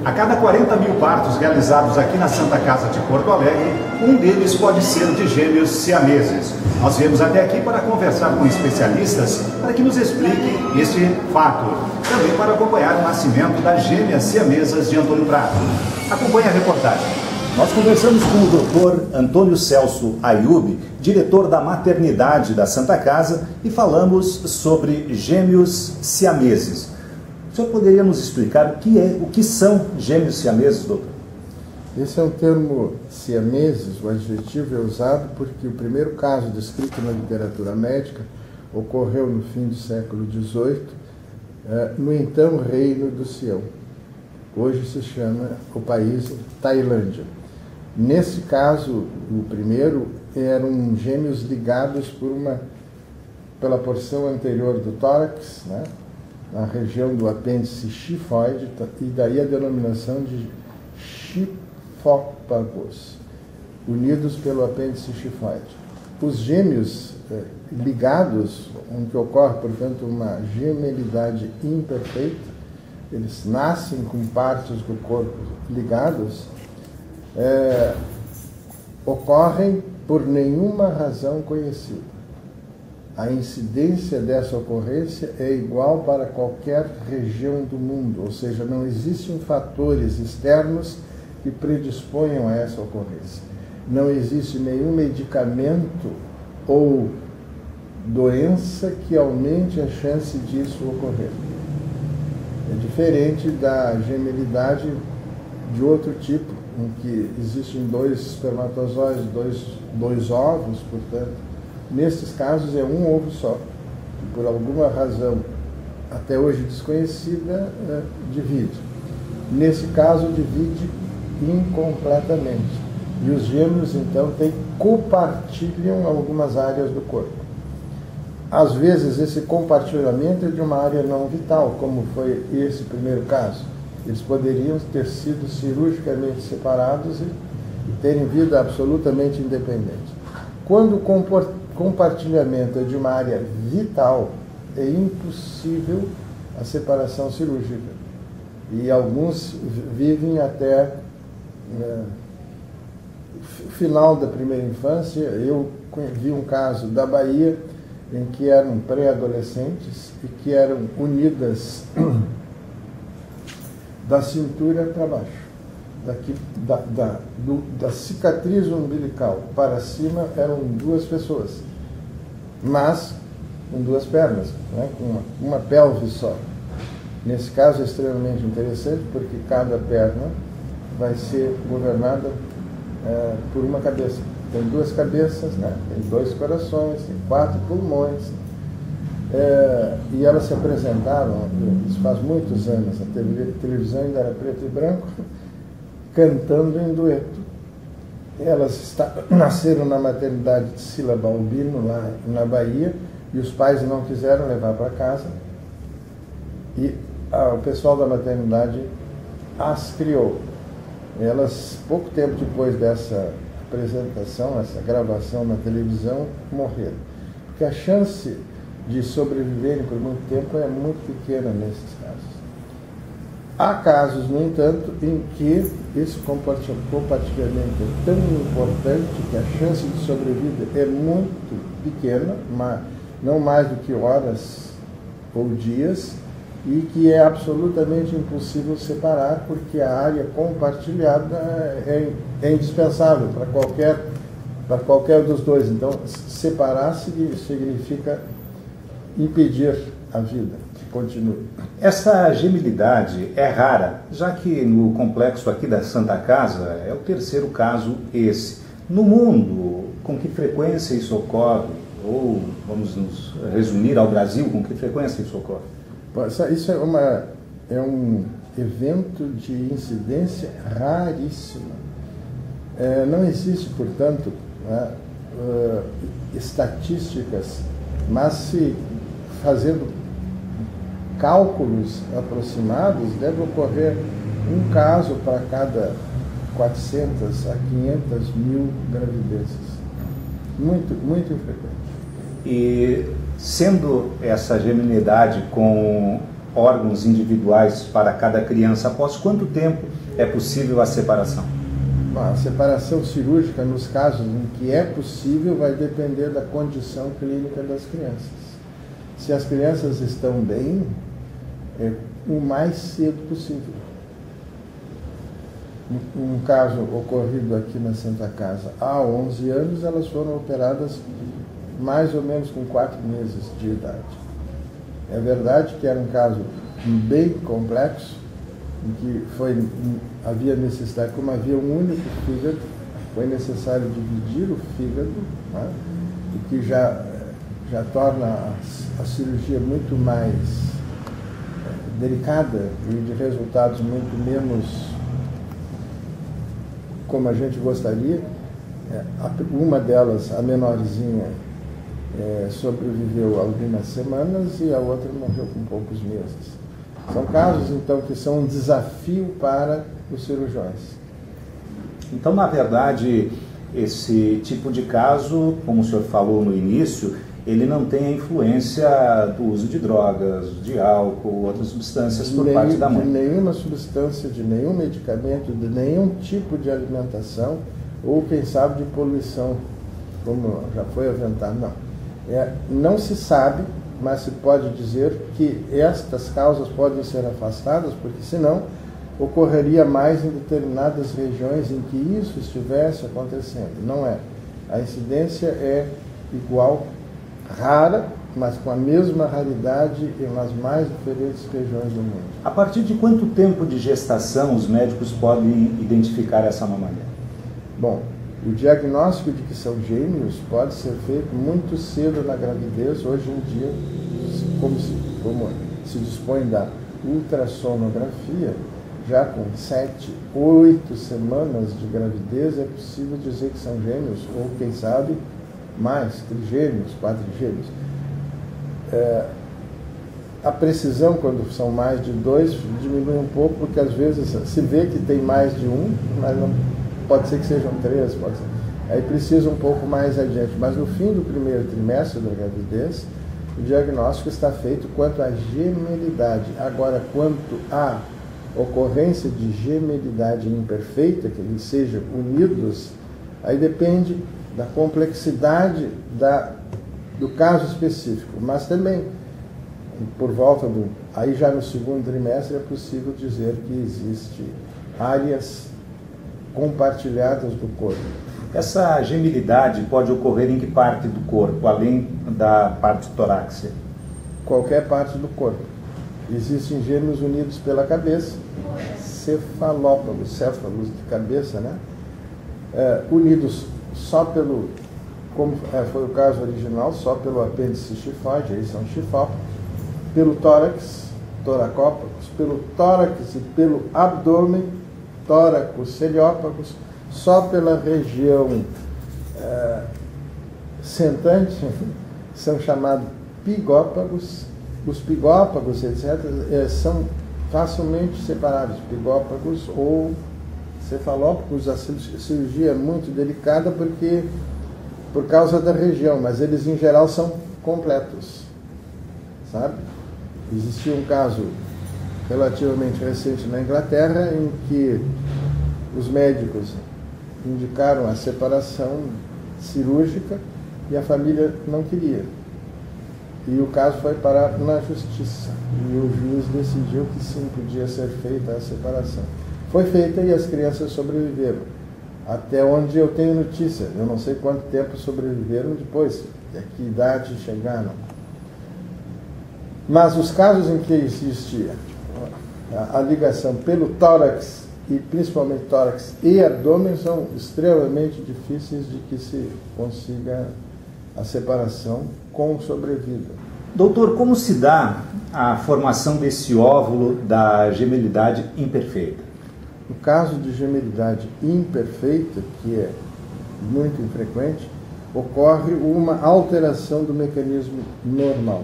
A cada 40 mil partos realizados aqui na Santa Casa de Porto Alegre, um deles pode ser de gêmeos siameses. Nós viemos até aqui para conversar com especialistas para que nos expliquem este fato. Também para acompanhar o nascimento das gêmeas siamesas de Antônio Prado. Acompanhe a reportagem. Nós conversamos com o Dr. Antônio Celso Ayub, diretor da maternidade da Santa Casa, e falamos sobre gêmeos siameses. O senhor poderia nos explicar o que são gêmeos siameses, doutor? Esse é um termo siameses, o adjetivo é usado porque o primeiro caso descrito na literatura médica ocorreu no fim do século XVIII, no então Reino do Sião. Hoje se chama o país Tailândia. Nesse caso, o primeiro, eram gêmeos ligados pela porção anterior do tórax, né, na região do apêndice xifoide, e daí a denominação de xifópagos, unidos pelo apêndice xifoide. Os gêmeos ligados, em que ocorre, portanto, uma gemelidade imperfeita, eles nascem com partes do corpo ligados, ocorrem por nenhuma razão conhecida. A incidência dessa ocorrência é igual para qualquer região do mundo, ou seja, não existem fatores externos que predisponham a essa ocorrência. Não existe nenhum medicamento ou doença que aumente a chance disso ocorrer. É diferente da gemelidade de outro tipo, em que existem dois espermatozoides, dois ovos, portanto. Nesses casos é um ovo só, que por alguma razão, até hoje desconhecida, divide. Nesse caso, divide incompletamente. E os gêmeos, então, compartilham algumas áreas do corpo. Às vezes, esse compartilhamento é de uma área não vital, como foi esse primeiro caso. Eles poderiam ter sido cirurgicamente separados e terem vida absolutamente independente. Quando o compartilhamento é de uma área vital, é impossível a separação cirúrgica. E alguns vivem até o final da primeira infância. Eu vi um caso da Bahia, em que eram pré-adolescentes e que eram unidas da cintura para baixo. Da cicatriz umbilical para cima eram duas pessoas, mas com duas pernas, né, com uma pelve só. Nesse caso é extremamente interessante, porque cada perna vai ser governada por uma cabeça. Tem duas cabeças, né, tem dois corações, tem 4 pulmões. E elas se apresentaram, isso faz muitos anos, a televisão ainda era preto e branco, cantando em dueto. Elas nasceram na maternidade de Sila Balbino, lá na Bahia, e os pais não quiseram levar para casa, e o pessoal da maternidade as criou. Elas, pouco tempo depois dessa apresentação, essa gravação na televisão, morreram. Porque a chance de sobreviverem por muito tempo é muito pequena nesses casos. Há casos, no entanto, em que esse compartilhamento é tão importante que a chance de sobrevida é muito pequena, não mais do que horas ou dias, e que é absolutamente impossível separar, porque a área compartilhada é indispensável para qualquer dos dois. Então, separar significa impedir a vida que continue. Essa gemelidade é rara, já que no complexo aqui da Santa Casa é o terceiro caso esse. No mundo, com que frequência isso ocorre? Ou, vamos nos resumir ao Brasil, com que frequência isso ocorre? Isso é um evento de incidência raríssima. Não existe, portanto, estatísticas, mas se fazendo cálculos aproximados, deve ocorrer um caso para cada 400 a 500 mil gravidezes. Muito, muito infrequente. E sendo essa geminidade com órgãos individuais para cada criança, após quanto tempo é possível a separação? A separação cirúrgica, nos casos em que é possível, vai depender da condição clínica das crianças. Se as crianças estão bem, é o mais cedo possível. Um caso ocorrido aqui na Santa Casa, há 11 anos, elas foram operadas mais ou menos com 4 meses de idade. É verdade que era um caso bem complexo, em que havia necessidade, como havia um único fígado, foi necessário dividir o fígado, né, o que já torna a cirurgia muito mais delicada e de resultados muito menos como a gente gostaria. Uma delas, a menorzinha, sobreviveu algumas semanas e a outra morreu com poucos meses. São casos, então, que são um desafio para os cirurgiões. Então, na verdade, esse tipo de caso, como o senhor falou no início, ele não tem a influência do uso de drogas, de álcool, outras substâncias por parte da mãe. De nenhuma substância, de nenhum medicamento, de nenhum tipo de alimentação, ou quem sabe de poluição, como já foi aventado. Não. Não se sabe, mas se pode dizer que estas causas podem ser afastadas, porque senão ocorreria mais em determinadas regiões em que isso estivesse acontecendo. Não é. A incidência é igual, rara, mas com a mesma raridade nas mais diferentes regiões do mundo. A partir de quanto tempo de gestação os médicos podem identificar essa anomalia? Bom, o diagnóstico de que são gêmeos pode ser feito muito cedo na gravidez. Hoje em dia, como se dispõe da ultrassonografia, já com 7, 8 semanas de gravidez é possível dizer que são gêmeos, ou quem sabe mais, trigêmeos, quadrigêmeos. A precisão, quando são mais de 2, diminui um pouco, porque às vezes se vê que tem mais de um, mas não, pode ser que sejam 3, pode ser. Aí precisa um pouco mais adiante. Mas no fim do primeiro trimestre da gravidez, o diagnóstico está feito quanto à gemelidade. Agora, quanto à ocorrência de gemelidade imperfeita, que eles sejam unidos, aí depende da complexidade do caso específico. Mas também, por volta aí já no segundo trimestre, é possível dizer que existe áreas compartilhadas do corpo. Essa gemelidade pode ocorrer em que parte do corpo, além da parte torácica? Qualquer parte do corpo. Existem gêmeos unidos pela cabeça, cefalópagos, céfalos de cabeça, né? Unidos só pelo, como foi o caso original, só pelo apêndice chifoide, eles são chifópagos, pelo tórax, toracópagos, pelo tórax e pelo abdômen, tóraco-celiópagos, só pela região sentante, são chamados pigópagos. Os pigópagos, etc., são facilmente separáveis, pigópagos ou cefalópagos. A cirurgia é muito delicada por causa da região, mas eles em geral são completos, sabe? Existiu um caso relativamente recente na Inglaterra em que os médicos indicaram a separação cirúrgica e a família não queria. E o caso foi parar na justiça. E o juiz decidiu que sim, podia ser feita a separação. Foi feita e as crianças sobreviveram. Até onde eu tenho notícia. Eu não sei quanto tempo sobreviveram depois, a que idade chegaram. Mas os casos em que existia a ligação pelo tórax, e principalmente tórax e abdômen, são extremamente difíceis de que se consiga a separação com sobrevida. Doutor, como se dá a formação desse óvulo da gemelidade imperfeita? No caso de gemelidade imperfeita, que é muito infrequente, ocorre uma alteração do mecanismo normal.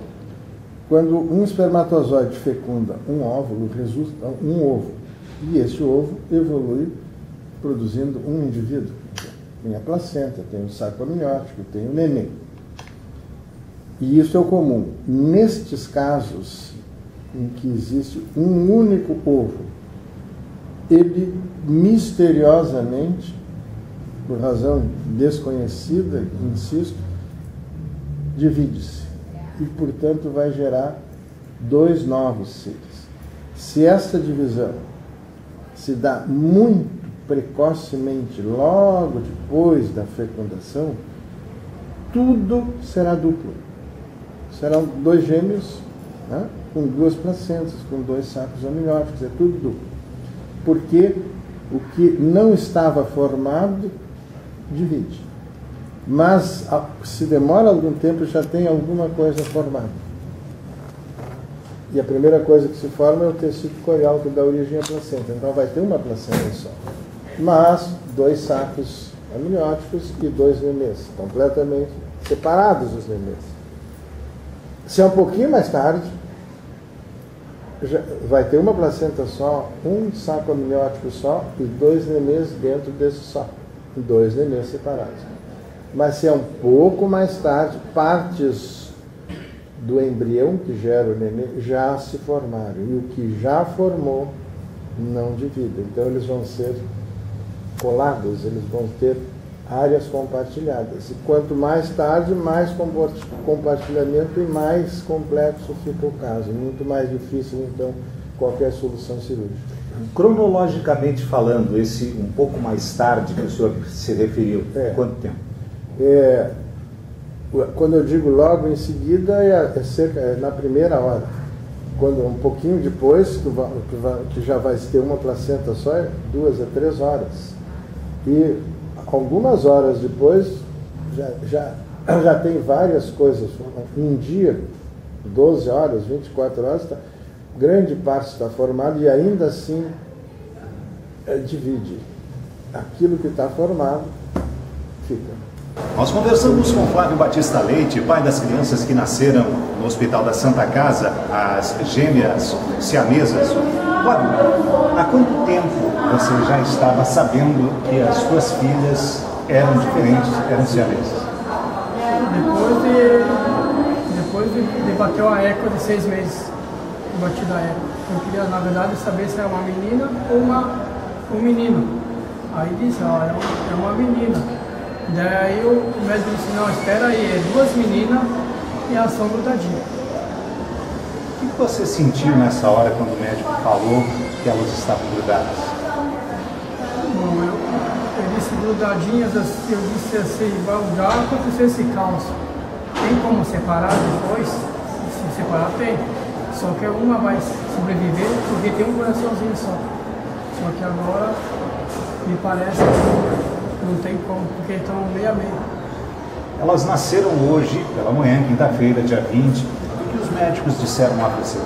Quando um espermatozoide fecunda um óvulo, resulta um ovo. E esse ovo evolui produzindo um indivíduo. Tem a placenta, tem o saco amniótico, tem o neném. E isso é o comum. Nestes casos, em que existe um único ovo, ele misteriosamente, por razão desconhecida, insisto, divide-se e, portanto, vai gerar 2 novos seres. Se esta divisão se dá muito precocemente, logo depois da fecundação, tudo será duplo. Serão 2 gêmeos, né, com 2 placentas, com 2 sacos amnióticos, é tudo duplo. Porque o que não estava formado divide. Mas se demora algum tempo, já tem alguma coisa formada. E a primeira coisa que se forma é o tecido corial, que dá origem à placenta. Então vai ter uma placenta só. Mas 2 sacos amnióticos e 2 nenês, completamente separados os nenês. Se é um pouquinho mais tarde, já vai ter uma placenta só, um saco amniótico só e 2 nenês dentro desse saco. 2 nenês separados. Mas se é um pouco mais tarde, partes do embrião que gera o nenê já se formaram. E o que já formou não divide. Então eles vão ser colados, eles vão ter áreas compartilhadas. E quanto mais tarde, mais compartilhamento e mais complexo fica o caso. Muito mais difícil, então, qualquer solução cirúrgica. Cronologicamente falando, esse um pouco mais tarde que o senhor se referiu, quanto tempo? Quando eu digo logo em seguida, é na primeira hora. Quando um pouquinho depois, que já vai ter uma placenta só, é 2 a 3 horas. E algumas horas depois, já tem várias coisas. Um dia, 12 horas, 24 horas, grande parte está formada e ainda assim divide. Aquilo que está formado fica. Nós conversamos com Flávio Batista Leite, pai das crianças que nasceram no Hospital da Santa Casa, as gêmeas siamesas. Flávio, há quanto tempo você já estava sabendo que as suas filhas eram diferentes, eram siamesas? Depois de bater a eco de 6 meses, batida a eco. Eu queria, na verdade, saber se era uma menina ou um menino. Aí disse, é uma menina. Daí o médico disse, não, espera aí, é 2 meninas e elas são grudadinhas. O que você sentiu nessa hora quando o médico falou que elas estavam grudadas? Bom, eu disse grudadinhas, eu disse assim, já aconteceu esse caos. Tem como separar depois? Se separar tem. Só que uma vai sobreviver porque tem um coraçãozinho só. Só que agora me parece que não tem como, porque estão meio a meio. Elas nasceram hoje, pela manhã, quinta-feira, dia 20. O que os médicos disseram lá para você?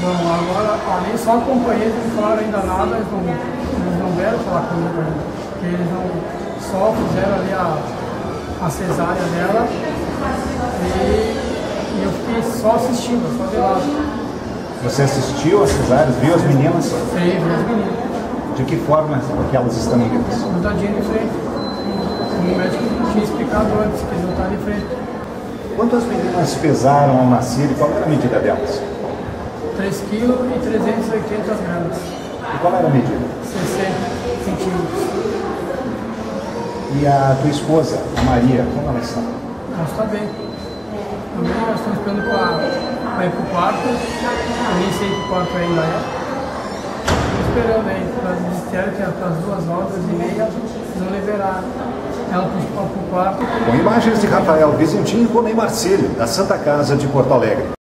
Bom, agora ali só acompanhei, não falaram ainda nada, eles não vieram falar comigo ainda. Porque eles só fizeram ali a cesárea dela e eu fiquei só assistindo, só de lado. Você assistiu a cesárea, viu as meninas? Sim, vi as meninas. De que forma que elas estão unidas? Grudadinha de frente. O médico tinha explicado antes que eles não estavam de frente. Quantas meninas pesaram ao nascer e qual era a medida delas? 3 kg e 380 gramas. E qual era a medida? 60 centímetros. E a tua esposa, a Maria, como ela está? Ela está bem. Também nós estamos esperando para ir para o quarto. Eu nem sei que quarto ainda é. Esperando aí, disseram que para as 2h30 eles vão liberar ela para o quarto. Com imagens de Rafael Vizentim e Rony Marcílio, da Santa Casa de Porto Alegre.